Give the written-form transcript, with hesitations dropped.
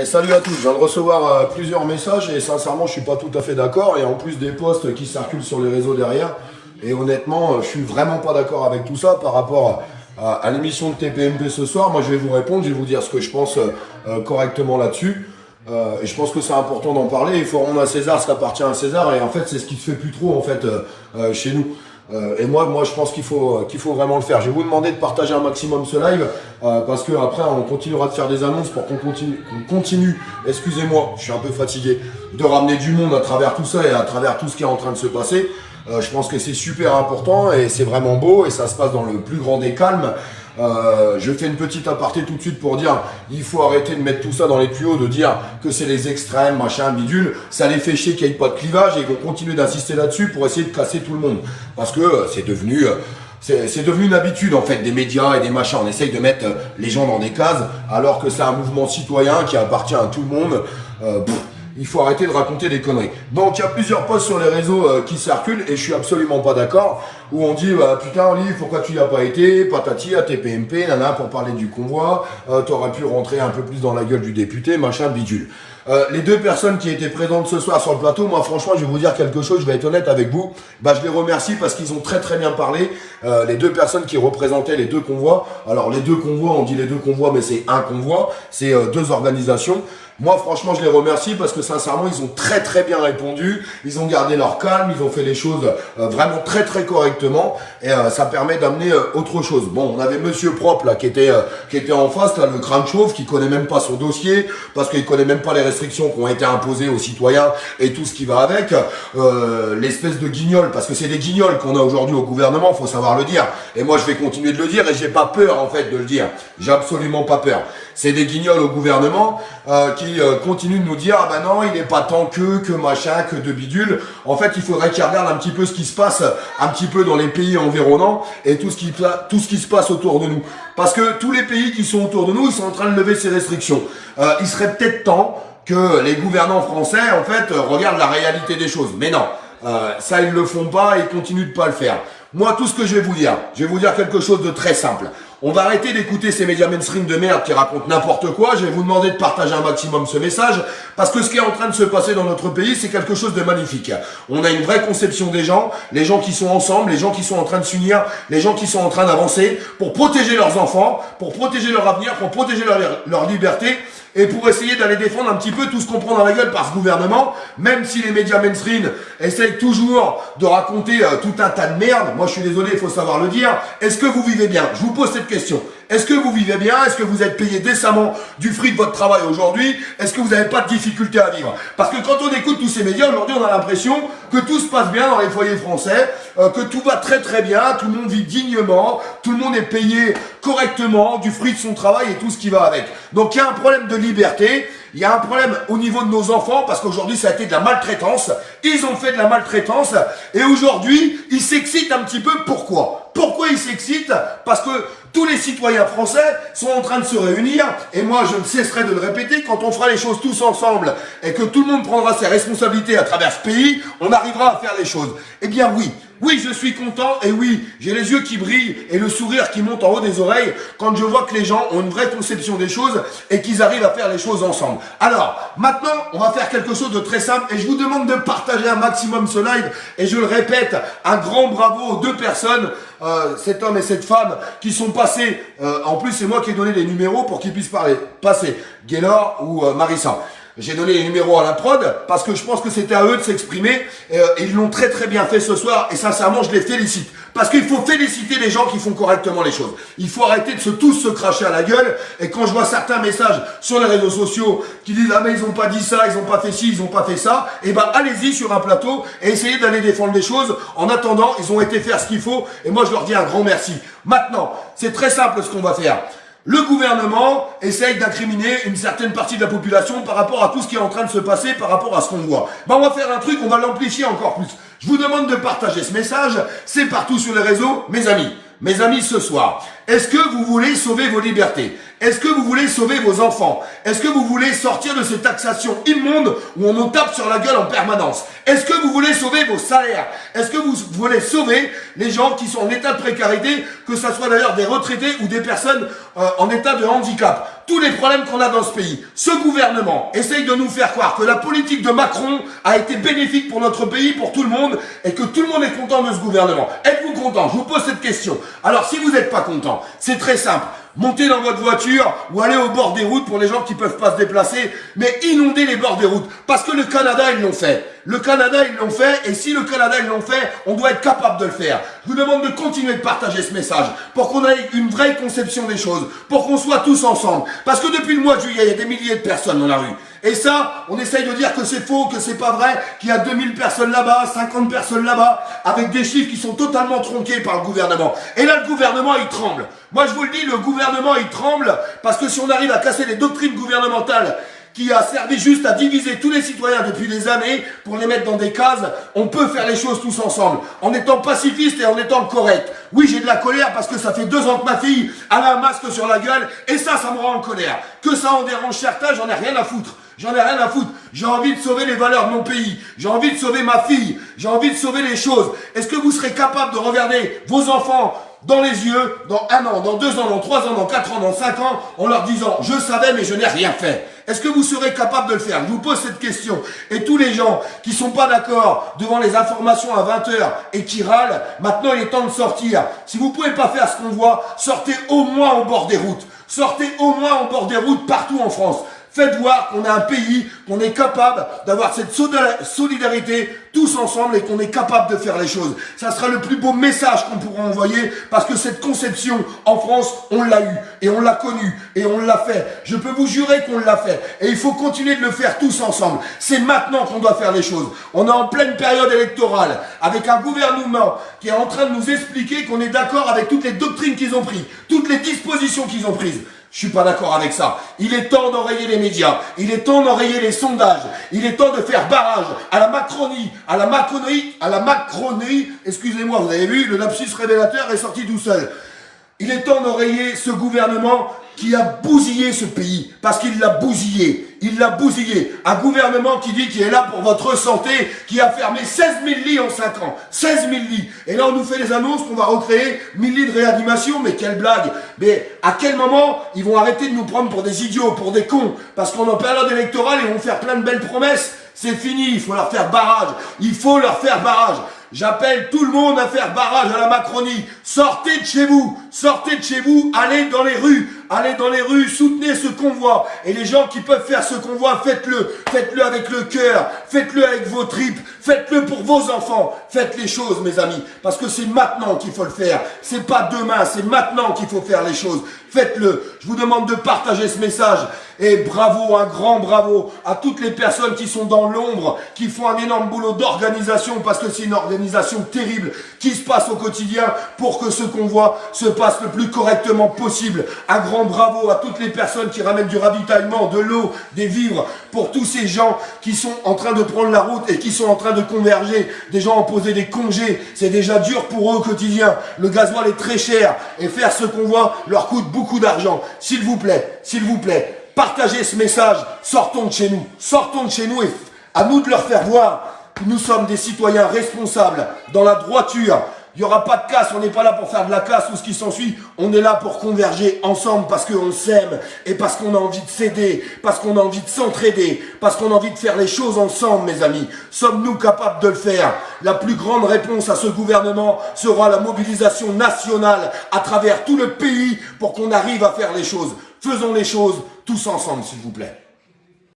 Salut à tous, je viens de recevoir plusieurs messages et sincèrement je suis pas tout à fait d'accord et en plus des posts qui circulent sur les réseaux derrière et honnêtement je suis vraiment pas d'accord avec tout ça par rapport à l'émission de TPMP ce soir. Moi je vais vous répondre, je vais vous dire ce que je pense correctement là-dessus. Et je pense que c'est important d'en parler. Il faut rendre à César ce qui appartient à César et en fait c'est ce qui se fait plus trop en fait chez nous. Et moi je pense qu'il faut vraiment le faire. Je vais vous demander de partager un maximum ce live parce que après on continuera de faire des annonces pour qu'on continue, excusez-moi, je suis un peu fatigué, de ramener du monde à travers tout ça et à travers tout ce qui est en train de se passer. Je pense que c'est super important et c'est vraiment beau et ça se passe dans le plus grand des calmes. Je fais une petite aparté tout de suite pour dire il faut arrêter de mettre tout ça dans les tuyaux, de dire que c'est les extrêmes, machin, bidule. Ça les fait chier qu'il n'y ait pas de clivage et ils vont continuer d'insister là-dessus pour essayer de casser tout le monde. Parce que c'est devenu une habitude en fait des médias et des machins. On essaye de mettre les gens dans des cases alors que c'est un mouvement citoyen qui appartient à tout le monde. Il faut arrêter de raconter des conneries. Donc il y a plusieurs posts sur les réseaux qui circulent et je suis absolument pas d'accord. Où on dit putain Olive, pourquoi tu y as pas été, patati à TPMP, nana, pour parler du convoi, t'aurais pu rentrer un peu plus dans la gueule du député, machin, bidule. Les deux personnes qui étaient présentes ce soir sur le plateau, moi franchement je vais vous dire quelque chose, je vais être honnête avec vous, je les remercie parce qu'ils ont très très bien parlé, les deux personnes qui représentaient les deux convois. Alors les deux convois, on dit les deux convois mais c'est un convoi, c'est deux organisations. Moi franchement je les remercie parce que sincèrement ils ont très très bien répondu, ils ont gardé leur calme, ils ont fait les choses vraiment très très correctement et ça permet d'amener autre chose. Bon, on avait Monsieur Propre là qui était en face là, le crâne chauve, qui connaît même pas son dossier parce qu'il connaît même pas les restrictions qui ont été imposées aux citoyens et tout ce qui va avec. L'espèce de guignol, parce que c'est des guignols qu'on a aujourd'hui au gouvernement, faut savoir le dire. Et moi je vais continuer de le dire et j'ai pas peur en fait de le dire. J'ai absolument pas peur. C'est des guignols au gouvernement qui continuent de nous dire ah ben non il n'est pas tant que machin, que de bidule. En fait il faudrait qu'ils regardent un petit peu ce qui se passe un petit peu dans les pays environnants et tout ce qui se passe autour de nous. Parce que tous les pays qui sont autour de nous, ils sont en train de lever ces restrictions. Il serait peut-être temps que les gouvernants français en fait regardent la réalité des choses. Mais non, ça ils le font pas et ils continuent de pas le faire. Moi tout ce que je vais vous dire quelque chose de très simple. On va arrêter d'écouter ces médias mainstream de merde qui racontent n'importe quoi. Je vais vous demander de partager un maximum ce message parce que ce qui est en train de se passer dans notre pays, c'est quelque chose de magnifique. On a une vraie conception des gens, les gens qui sont ensemble, les gens qui sont en train de s'unir, les gens qui sont en train d'avancer pour protéger leurs enfants, pour protéger leur avenir, pour protéger leur liberté et pour essayer d'aller défendre un petit peu tout ce qu'on prend dans la gueule par ce gouvernement, même si les médias mainstream essayent toujours de raconter tout un tas de merde. Moi je suis désolé, il faut savoir le dire. Est-ce que vous vivez bien? Je vous pose cette question. Est-ce que vous vivez bien? Est-ce que vous êtes payé décemment du fruit de votre travail aujourd'hui? Est-ce que vous n'avez pas de difficulté à vivre? Parce que quand on écoute tous ces médias, aujourd'hui on a l'impression que tout se passe bien dans les foyers français, que tout va très très bien, tout le monde vit dignement, tout le monde est payé correctement du fruit de son travail et tout ce qui va avec. Donc il y a un problème de liberté, il y a un problème au niveau de nos enfants parce qu'aujourd'hui ça a été de la maltraitance, ils ont fait de la maltraitance et aujourd'hui ils s'excitent un petit peu. Pourquoi ils s'excitent? Parce que tous les citoyens français sont en train de se réunir et moi je ne cesserai de le répéter, quand on fera les choses tous ensemble et que tout le monde prendra ses responsabilités à travers ce pays, on arrivera à faire les choses. Eh bien oui, je suis content et oui, j'ai les yeux qui brillent et le sourire qui monte en haut des oreilles quand je vois que les gens ont une vraie conception des choses et qu'ils arrivent à faire les choses ensemble. Alors, maintenant, on va faire quelque chose de très simple et je vous demande de partager un maximum ce live et je le répète, un grand bravo aux deux personnes, cet homme et cette femme qui sont passés, en plus c'est moi qui ai donné les numéros pour qu'ils puissent passer, Gaylor ou Marissa. J'ai donné les numéros à la prod parce que je pense que c'était à eux de s'exprimer et ils l'ont très très bien fait ce soir et sincèrement je les félicite. Parce qu'il faut féliciter les gens qui font correctement les choses. Il faut arrêter de tous se cracher à la gueule et quand je vois certains messages sur les réseaux sociaux qui disent ah mais ils ont pas dit ça, ils ont pas fait ci, ils ont pas fait ça, et ben allez-y sur un plateau et essayez d'aller défendre les choses. En attendant, ils ont été faire ce qu'il faut et moi je leur dis un grand merci. Maintenant, c'est très simple ce qu'on va faire. Le gouvernement essaye d'incriminer une certaine partie de la population par rapport à tout ce qui est en train de se passer, par rapport à ce qu'on voit. On va faire un truc, on va l'amplifier encore plus. Je vous demande de partager ce message, c'est partout sur les réseaux, mes amis ce soir. Est-ce que vous voulez sauver vos libertés? Est-ce que vous voulez sauver vos enfants? Est-ce que vous voulez sortir de cette taxation immonde où on nous tape sur la gueule en permanence? Est-ce que vous voulez sauver vos salaires? Est-ce que vous voulez sauver les gens qui sont en état de précarité, que ce soit d'ailleurs des retraités ou des personnes en état de handicap? Tous les problèmes qu'on a dans ce pays. Ce gouvernement essaye de nous faire croire que la politique de Macron a été bénéfique pour notre pays, pour tout le monde, et que tout le monde est content de ce gouvernement. Êtes-vous content? Je vous pose cette question. Alors si vous n'êtes pas content, c'est très simple. Montez dans votre voiture ou allez au bord des routes pour les gens qui peuvent pas se déplacer, mais inondez les bords des routes. Parce que le Canada, ils l'ont fait. Le Canada, ils l'ont fait, et si le Canada, ils l'ont fait, on doit être capable de le faire. Je vous demande de continuer de partager ce message pour qu'on ait une vraie conception des choses, pour qu'on soit tous ensemble. Parce que depuis le mois de juillet, il y a des milliers de personnes dans la rue. Et ça, on essaye de dire que c'est faux, que c'est pas vrai, qu'il y a 2000 personnes là-bas, 50 personnes là-bas, avec des chiffres qui sont totalement tronqués par le gouvernement. Et là, le gouvernement, il tremble. Moi, je vous le dis, le gouvernement, il tremble, parce que si on arrive à casser les doctrines gouvernementales qui a servi juste à diviser tous les citoyens depuis des années pour les mettre dans des cases, on peut faire les choses tous ensemble, en étant pacifiste et en étant correct. Oui, j'ai de la colère parce que ça fait 2 ans que ma fille a un masque sur la gueule, et ça me rend en colère. Que ça en dérange certains, j'en ai rien à foutre. J'en ai rien à foutre. J'ai envie de sauver les valeurs de mon pays. J'ai envie de sauver ma fille. J'ai envie de sauver les choses. Est-ce que vous serez capable de regarder vos enfants dans les yeux, dans 1 an, dans 2 ans, dans 3 ans, dans 4 ans, dans 5 ans, en leur disant « Je savais, mais je n'ai rien fait ». Est-ce que vous serez capable de le faire? Je vous pose cette question. Et tous les gens qui sont pas d'accord devant les informations à 20 h et qui râlent, maintenant il est temps de sortir. Si vous pouvez pas faire ce qu'on voit, sortez au moins au bord des routes. Sortez au moins au bord des routes partout en France. Faites voir qu'on a un pays, qu'on est capable d'avoir cette solidarité tous ensemble et qu'on est capable de faire les choses. Ça sera le plus beau message qu'on pourra envoyer parce que cette conception en France, on l'a eu et on l'a connue et on l'a fait. Je peux vous jurer qu'on l'a fait et il faut continuer de le faire tous ensemble. C'est maintenant qu'on doit faire les choses. On est en pleine période électorale avec un gouvernement qui est en train de nous expliquer qu'on est d'accord avec toutes les doctrines qu'ils ont prises, toutes les dispositions qu'ils ont prises. Je suis pas d'accord avec ça. Il est temps d'enrayer les médias. Il est temps d'enrayer les sondages. Il est temps de faire barrage à la Macronie, excusez-moi, vous avez vu, le lapsus révélateur est sorti tout seul. Il est temps d'enrayer ce gouvernement qui a bousillé ce pays, parce qu'il l'a bousillé. Il l'a bousillé. Un gouvernement qui dit qu'il est là pour votre santé, qui a fermé 16 000 lits en 5 ans. 16 000 lits. Et là, on nous fait les annonces qu'on va recréer 1000 lits de réanimation. Mais quelle blague. Mais à quel moment ils vont arrêter de nous prendre pour des idiots, pour des cons? Parce qu'on est en période électorale et ils vont faire plein de belles promesses. C'est fini, il faut leur faire barrage. Il faut leur faire barrage. J'appelle tout le monde à faire barrage à la Macronie. Sortez de chez vous, allez dans les rues, soutenez ce convoi. Et les gens qui peuvent faire ce convoi, faites-le avec le cœur, faites-le avec vos tripes, faites-le pour vos enfants. Faites les choses, mes amis, parce que c'est maintenant qu'il faut le faire. C'est pas demain, c'est maintenant qu'il faut faire les choses. Faites-le. Je vous demande de partager ce message. Et bravo, un grand bravo à toutes les personnes qui sont dans l'ombre, qui font un énorme boulot d'organisation, parce que c'est une organisation terrible qui se passe au quotidien pour que ce convoi se passe le plus correctement possible. Un grand bravo à toutes les personnes qui ramènent du ravitaillement, de l'eau, des vivres, pour tous ces gens qui sont en train de prendre la route et qui sont en train de converger. Des gens ont posé des congés, c'est déjà dur pour eux au quotidien. Le gasoil est très cher et faire ce convoi leur coûte beaucoup d'argent. S'il vous plaît, partagez ce message, sortons de chez nous et à nous de leur faire voir que nous sommes des citoyens responsables, dans la droiture. Il n'y aura pas de casse, on n'est pas là pour faire de la casse ou ce qui s'ensuit, on est là pour converger ensemble parce qu'on s'aime et parce qu'on a envie de s'aider, parce qu'on a envie de s'entraider, parce qu'on a envie de faire les choses ensemble, mes amis. Sommes-nous capables de le faire? La plus grande réponse à ce gouvernement sera la mobilisation nationale à travers tout le pays pour qu'on arrive à faire les choses. Faisons les choses tous ensemble, s'il vous plaît.